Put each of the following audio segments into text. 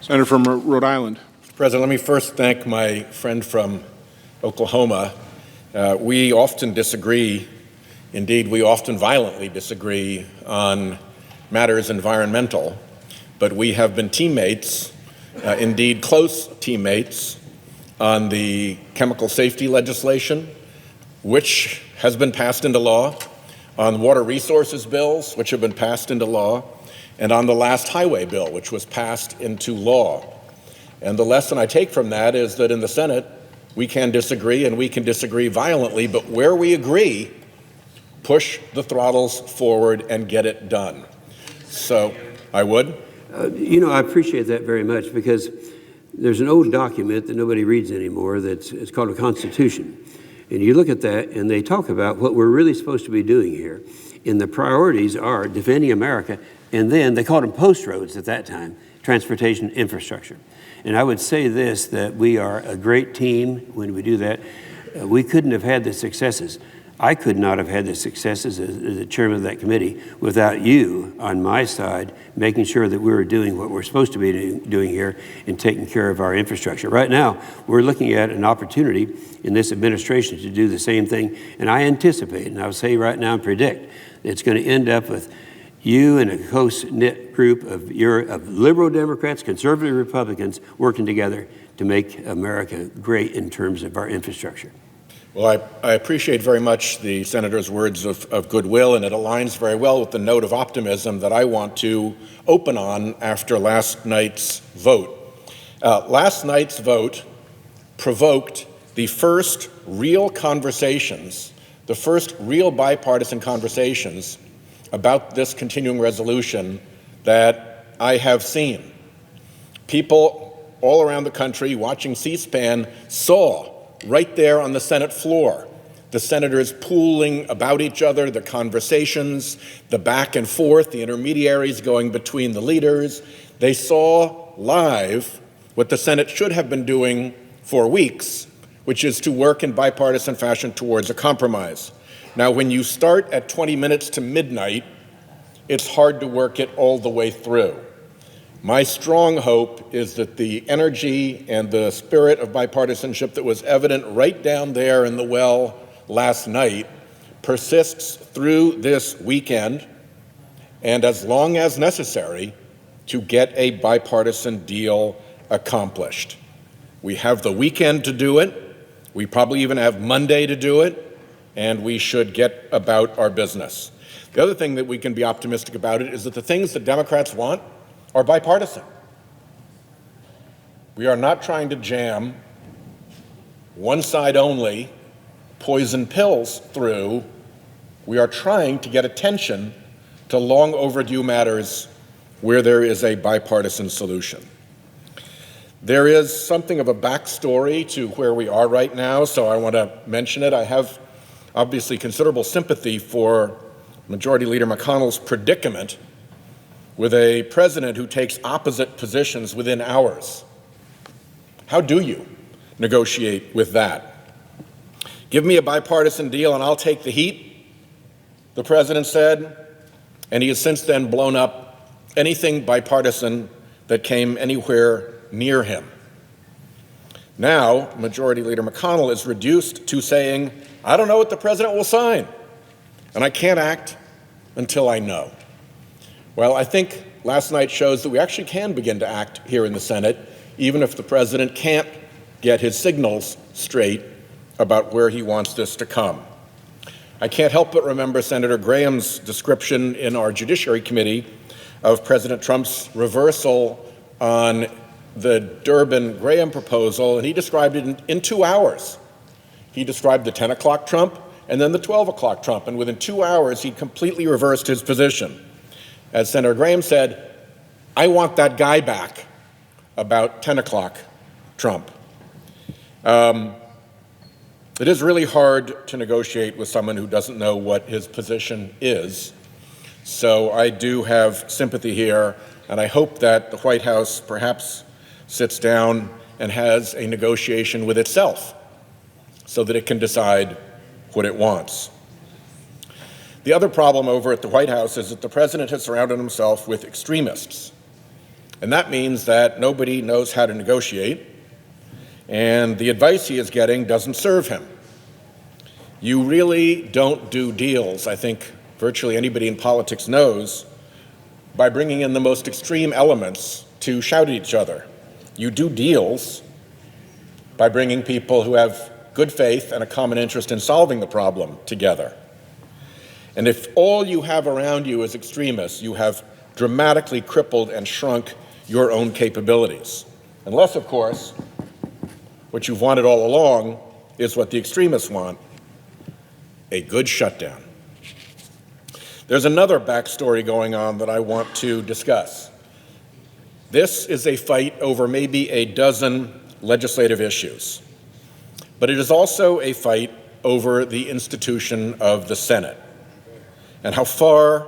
Senator from Rhode Island. Mr. President, let me first thank my friend from Oklahoma. We often disagree, indeed, we often violently disagree on matters environmental, but we have been teammates, indeed close teammates, on the chemical safety legislation, which has been passed into law, on water resources bills, which have been passed into law, and on the last highway bill, which was passed into law. And the lesson I take from that is that in the Senate, we can disagree, and we can disagree violently, but where we agree, push the throttles forward and get it done. So I would. I appreciate that very much, because there's an old document that nobody reads anymore it's called a Constitution. And you look at that, and they talk about what we're really supposed to be doing here. And the priorities are defending America, and then they called them post roads at that time, transportation infrastructure. And I would say this, that we are a great team when we do that. We couldn't have had the successes. I could not have had the successes as the chairman of that committee without you on my side, making sure that we were doing what we're supposed to be doing here and taking care of our infrastructure. Right now, we're looking at an opportunity in this administration to do the same thing, and I anticipate, and I'll say right now and predict, it's going to end up with you and a close-knit group of liberal Democrats, conservative Republicans working together to make America great in terms of our infrastructure. Well, I appreciate very much the Senator's words of goodwill, and it aligns very well with the note of optimism that I want to open on after last night's vote. Last night's vote provoked the first real conversations, the first real bipartisan conversations about this continuing resolution that I have seen. People all around the country watching C-SPAN saw right there on the Senate floor the senators pooling about each other, the conversations, the back and forth, the intermediaries going between the leaders. They saw live what the Senate should have been doing for weeks, which is to work in bipartisan fashion towards a compromise. Now, when you start at 20 minutes to midnight, it's hard to work it all the way through. My strong hope is that the energy and the spirit of bipartisanship that was evident right down there in the well last night persists through this weekend, and as long as necessary, to get a bipartisan deal accomplished. We have the weekend to do it. We probably even have Monday to do it, and we should get about our business. The other thing that we can be optimistic about it is that the things that Democrats want are bipartisan. We are not trying to jam one side only poison pills through. We are trying to get attention to long overdue matters where there is a bipartisan solution. There is something of a backstory to where we are right now, so I want to mention it. I have obviously considerable sympathy for Majority Leader McConnell's predicament with a president who takes opposite positions within hours. How do you negotiate with that? Give me a bipartisan deal and I'll take the heat, the president said, and he has since then blown up anything bipartisan that came anywhere near him. Now, Majority Leader McConnell is reduced to saying, I don't know what the president will sign, and I can't act until I know. Well, I think last night shows that we actually can begin to act here in the Senate, even if the president can't get his signals straight about where he wants this to come. I can't help but remember Senator Graham's description in our Judiciary Committee of President Trump's reversal on the Durbin-Graham proposal, and he described it in 2 hours. He described the 10 o'clock Trump and then the 12 o'clock Trump, and within 2 hours, he completely reversed his position. As Senator Graham said, I want that guy back about 10 o'clock Trump. It is really hard to negotiate with someone who doesn't know what his position is. So I do have sympathy here, and I hope that the White House perhaps sits down and has a negotiation with itself so that it can decide what it wants. The other problem over at the White House is that the president has surrounded himself with extremists. And that means that nobody knows how to negotiate, and the advice he is getting doesn't serve him. You really don't do deals, I think virtually anybody in politics knows, by bringing in the most extreme elements to shout at each other. You do deals by bringing people who have good faith and a common interest in solving the problem together. And if all you have around you is extremists, you have dramatically crippled and shrunk your own capabilities. Unless, of course, what you've wanted all along is what the extremists want, a good shutdown. There's another backstory going on that I want to discuss. This is a fight over maybe a dozen legislative issues, but it is also a fight over the institution of the Senate and how far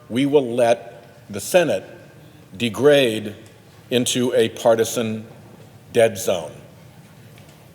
we will let the Senate degrade into a partisan dead zone.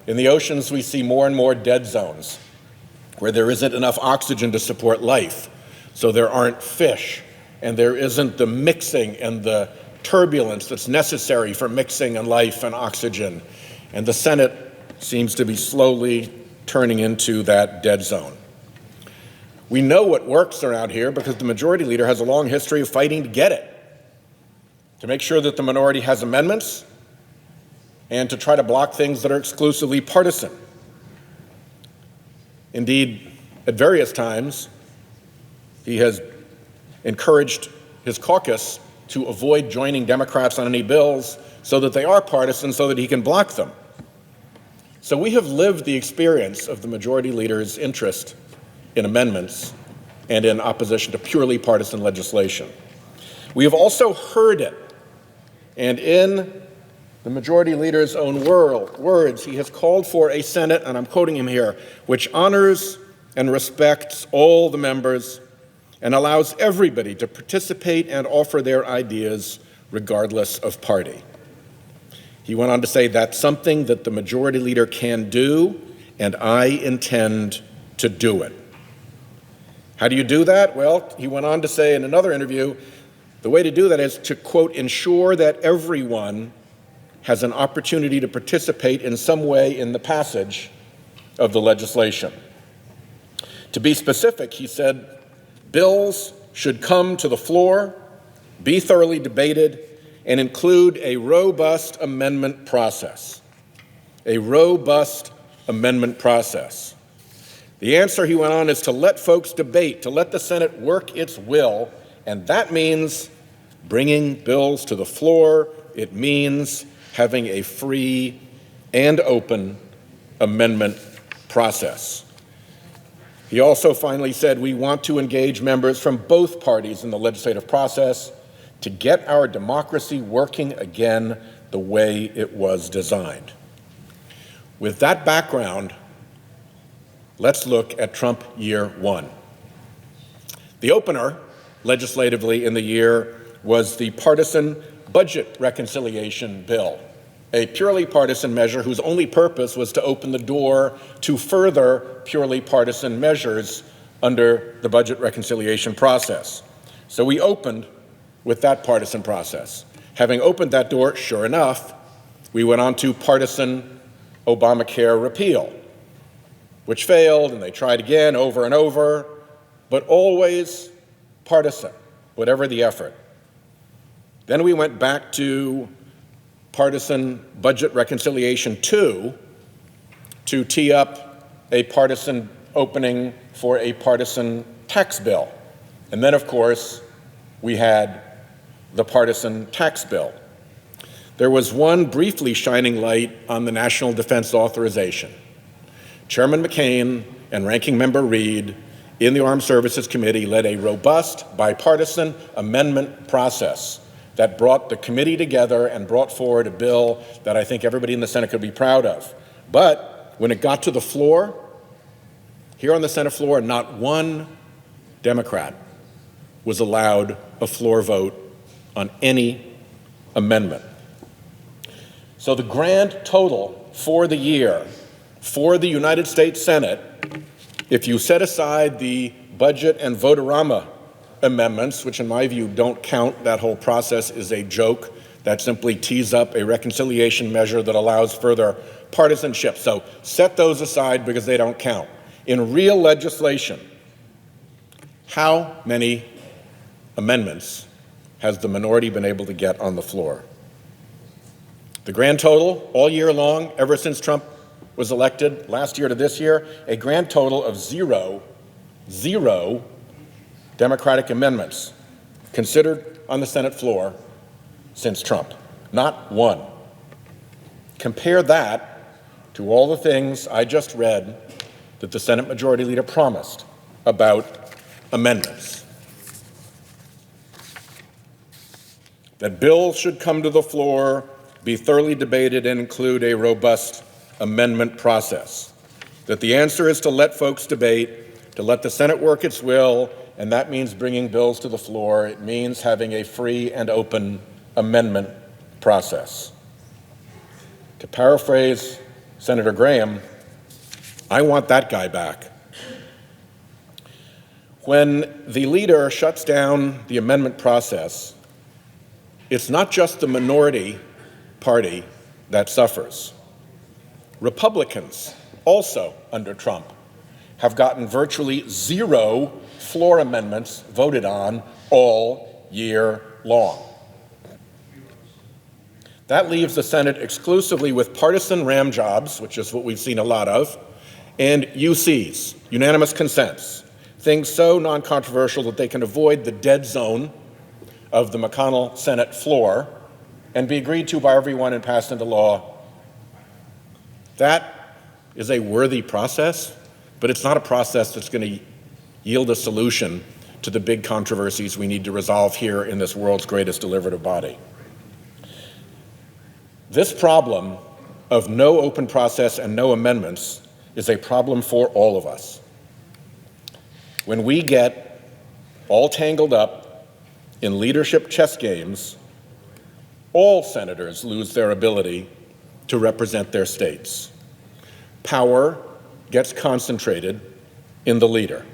In the oceans, we see more and more dead zones where there isn't enough oxygen to support life, so there aren't fish, and there isn't the mixing and the turbulence that's necessary for mixing and life and oxygen. And the Senate seems to be slowly turning into that dead zone. We know what works around here because the majority leader has a long history of fighting to get it, to make sure that the minority has amendments, and to try to block things that are exclusively partisan. Indeed, at various times, he has encouraged his caucus to avoid joining Democrats on any bills so that they are partisan so that he can block them. So we have lived the experience of the majority leader's interest in amendments and in opposition to purely partisan legislation. We have also heard it, and in the majority leader's own words, he has called for a Senate, and I'm quoting him here, which honors and respects all the members and allows everybody to participate and offer their ideas regardless of party. He went on to say that's something that the majority leader can do, and I intend to do it. How do you do that? Well, he went on to say in another interview, the way to do that is to, quote, ensure that everyone has an opportunity to participate in some way in the passage of the legislation. To be specific, he said, bills should come to the floor, be thoroughly debated, and include a robust amendment process. A robust amendment process. The answer, he went on, is to let folks debate, to let the Senate work its will, and that means bringing bills to the floor. It means having a free and open amendment process. He also finally said, we want to engage members from both parties in the legislative process to get our democracy working again the way it was designed. With that background, let's look at Trump year one. The opener, legislatively in the year, was the partisan budget reconciliation bill, a purely partisan measure whose only purpose was to open the door to further purely partisan measures under the budget reconciliation process. So we opened with that partisan process. Having opened that door, sure enough, we went on to partisan Obamacare repeal, which failed, and they tried again over and over, but always partisan, whatever the effort. Then we went back to partisan budget reconciliation 2 to tee up a partisan opening for a partisan tax bill. And then, of course, we had the partisan tax bill. There was one briefly shining light on the National Defense Authorization. Chairman McCain and Ranking Member Reid in the Armed Services Committee led a robust bipartisan amendment process that brought the committee together and brought forward a bill that I think everybody in the Senate could be proud of. But when it got to the floor, here on the Senate floor, not one Democrat was allowed a floor vote on any amendment. So the grand total for the year for the United States Senate, if you set aside the budget and vote-a-rama amendments, which in my view don't count, that whole process is a joke that simply tees up a reconciliation measure that allows further partisanship. So set those aside because they don't count. In real legislation, how many amendments has the minority been able to get on the floor? The grand total, all year long, ever since Trump was elected, last year to this year, a grand total of zero Democratic amendments considered on the Senate floor since Trump. Not one. Compare that to all the things I just read that the Senate Majority Leader promised about amendments. That bills should come to the floor, be thoroughly debated, and include a robust amendment process. That the answer is to let folks debate, to let the Senate work its will, and that means bringing bills to the floor. It means having a free and open amendment process. To paraphrase Senator Graham, I want that guy back. When the leader shuts down the amendment process, it's not just the minority party that suffers. Republicans, also under Trump, have gotten virtually zero floor amendments voted on all year long. That leaves the Senate exclusively with partisan ram jobs, which is what we've seen a lot of, and UCs, unanimous consents, things so non-controversial that they can avoid the dead zone of the McConnell Senate floor and be agreed to by everyone and passed into law. That is a worthy process, but it's not a process that's going to yield a solution to the big controversies we need to resolve here in this world's greatest deliberative body. This problem of no open process and no amendments is a problem for all of us. When we get all tangled up in leadership chess games, all senators lose their ability to represent their states. Power gets concentrated in the leader.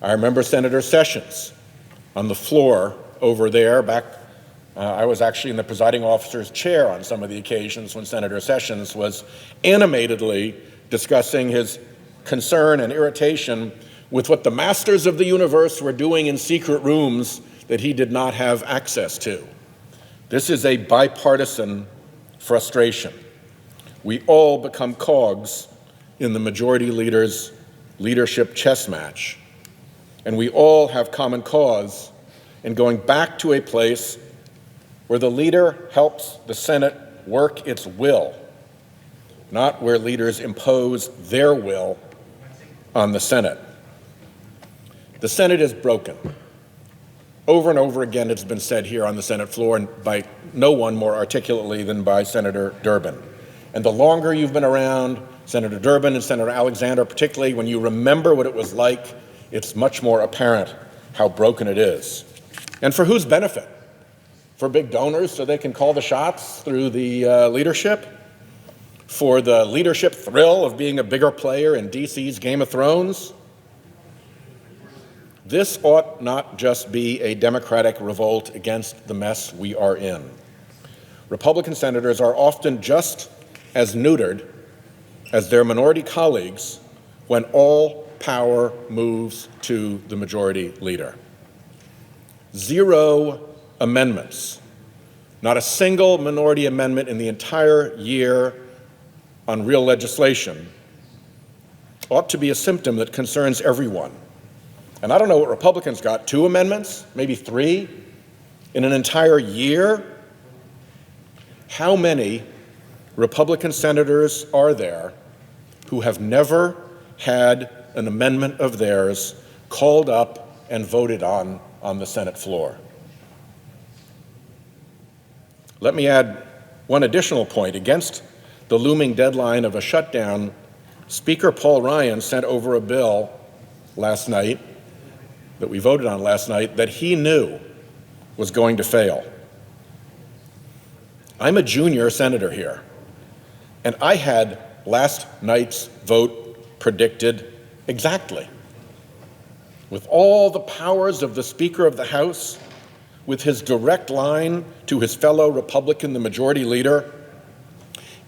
I remember Senator Sessions on the floor over there back. I was actually in the presiding officer's chair on some of the occasions when Senator Sessions was animatedly discussing his concern and irritation with what the masters of the universe were doing in secret rooms that he did not have access to. This is a bipartisan frustration. We all become cogs in the majority leader's leadership chess match, and we all have common cause in going back to a place where the leader helps the Senate work its will, not where leaders impose their will on the Senate. The Senate is broken. Over and over again, it's been said here on the Senate floor, and by no one more articulately than by Senator Durbin. And the longer you've been around, Senator Durbin and Senator Alexander, particularly when you remember what it was like, it's much more apparent how broken it is. And for whose benefit? For big donors so they can call the shots through the leadership? For the leadership thrill of being a bigger player in DC's Game of Thrones? This ought not just be a Democratic revolt against the mess we are in. Republican senators are often just as neutered as their minority colleagues when all power moves to the majority leader. Zero amendments, not a single minority amendment in the entire year on real legislation, ought to be a symptom that concerns everyone. And I don't know what Republicans got, 2 amendments, maybe 3 in an entire year? How many Republican senators are there who have never had an amendment of theirs called up and voted on the Senate floor? Let me add one additional point. Against the looming deadline of a shutdown, Speaker Paul Ryan sent over a bill last night that we voted on last night that he knew was going to fail. I'm a junior senator here, and I had last night's vote predicted exactly. With all the powers of the Speaker of the House, with his direct line to his fellow Republican, the majority leader,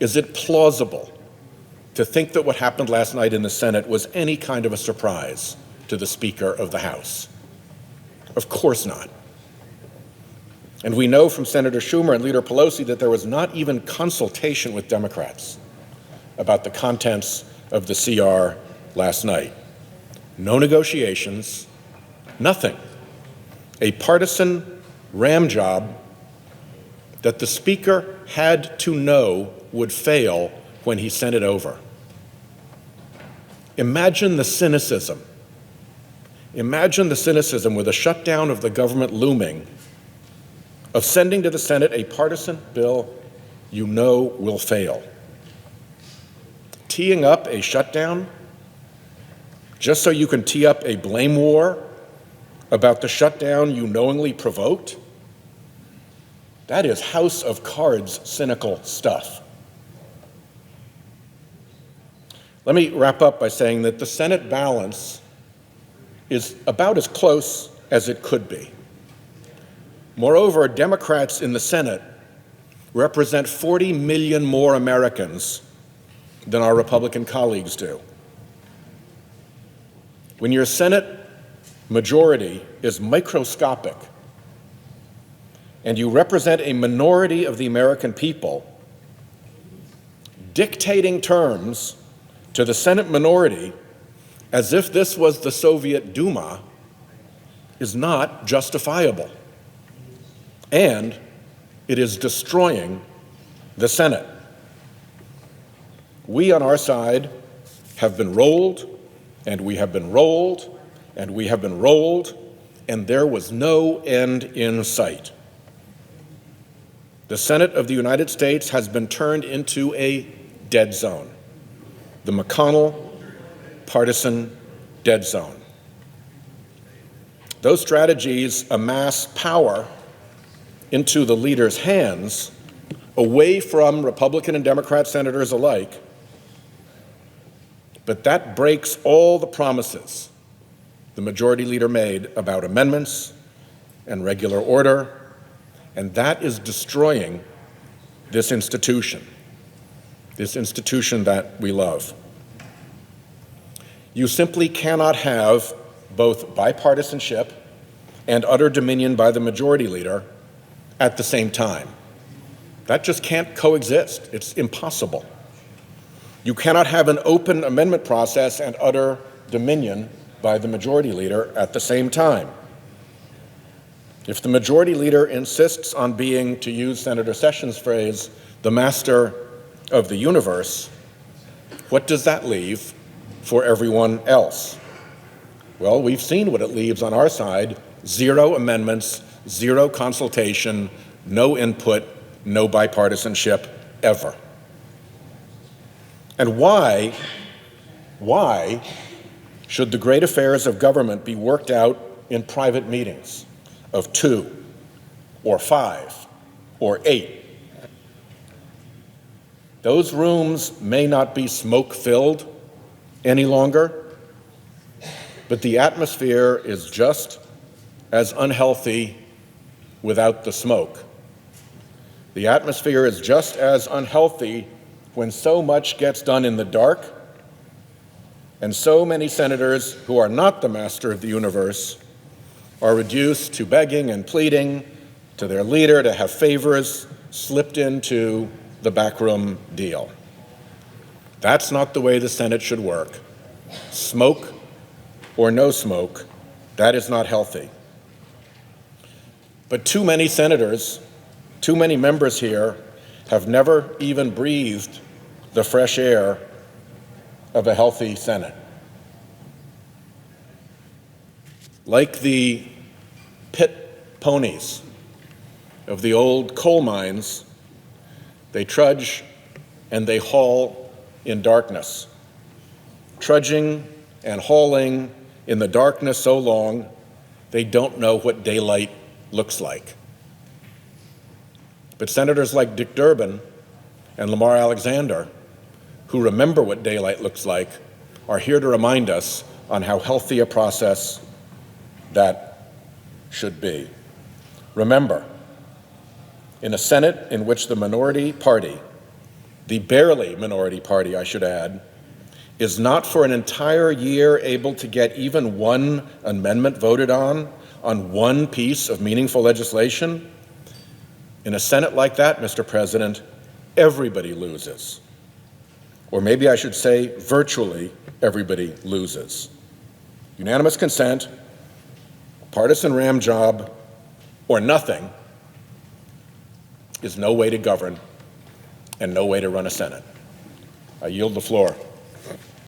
is it plausible to think that what happened last night in the Senate was any kind of a surprise to the Speaker of the House? Of course not. And we know from Senator Schumer and Leader Pelosi that there was not even consultation with Democrats about the contents of the CR last night. No negotiations, nothing. A partisan ram job that the Speaker had to know would fail when he sent it over. Imagine the cynicism. Imagine the cynicism with a shutdown of the government looming, of sending to the Senate a partisan bill you know will fail. Teeing up a shutdown just so you can tee up a blame war about the shutdown you knowingly provoked? That is House of Cards cynical stuff. Let me wrap up by saying that the Senate balance is about as close as it could be. Moreover, Democrats in the Senate represent 40 million more Americans than our Republican colleagues do. When your Senate majority is microscopic and you represent a minority of the American people, dictating terms to the Senate minority as if this was the Soviet Duma is not justifiable. And it is destroying the Senate. We on our side have been rolled, and we have been rolled, and we have been rolled, and there was no end in sight. The Senate of the United States has been turned into a dead zone. The McConnell partisan dead zone. Those strategies amass power into the leader's hands, away from Republican and Democrat senators alike, but that breaks all the promises the majority leader made about amendments and regular order, and that is destroying this institution that we love. You simply cannot have both bipartisanship and utter dominion by the majority leader at the same time. That just can't coexist. It's impossible. You cannot have an open amendment process and utter dominion by the majority leader at the same time. If the majority leader insists on being, to use Senator Sessions' phrase, the master of the universe, what does that leave for everyone else? Well, we've seen what it leaves on our side: 0 amendments, 0 consultation, no input, no bipartisanship ever. And why should the great affairs of government be worked out in private meetings of 2 or 5 or 8? Those rooms may not be smoke-filled any longer, but the atmosphere is just as unhealthy without the smoke. The atmosphere is just as unhealthy when so much gets done in the dark, and so many senators who are not the master of the universe are reduced to begging and pleading to their leader to have favors slipped into the backroom deal. That's not the way the Senate should work. Smoke or no smoke, that is not healthy. But too many senators, too many members here have never even breathed the fresh air of a healthy Senate. Like the pit ponies of the old coal mines, they trudge and they haul in darkness, trudging and hauling in the darkness so long they don't know what daylight looks like. But senators like Dick Durbin and Lamar Alexander, who remember what daylight looks like, are here to remind us on how healthy a process that should be. Remember, in a Senate in which the minority party, the barely minority party, I should add, is not for an entire year able to get even one amendment voted on one piece of meaningful legislation, in a Senate like that, Mr. President, everybody loses. Or maybe I should say virtually everybody loses. Unanimous consent, partisan ram job, or nothing is no way to govern and no way to run a Senate. I yield the floor.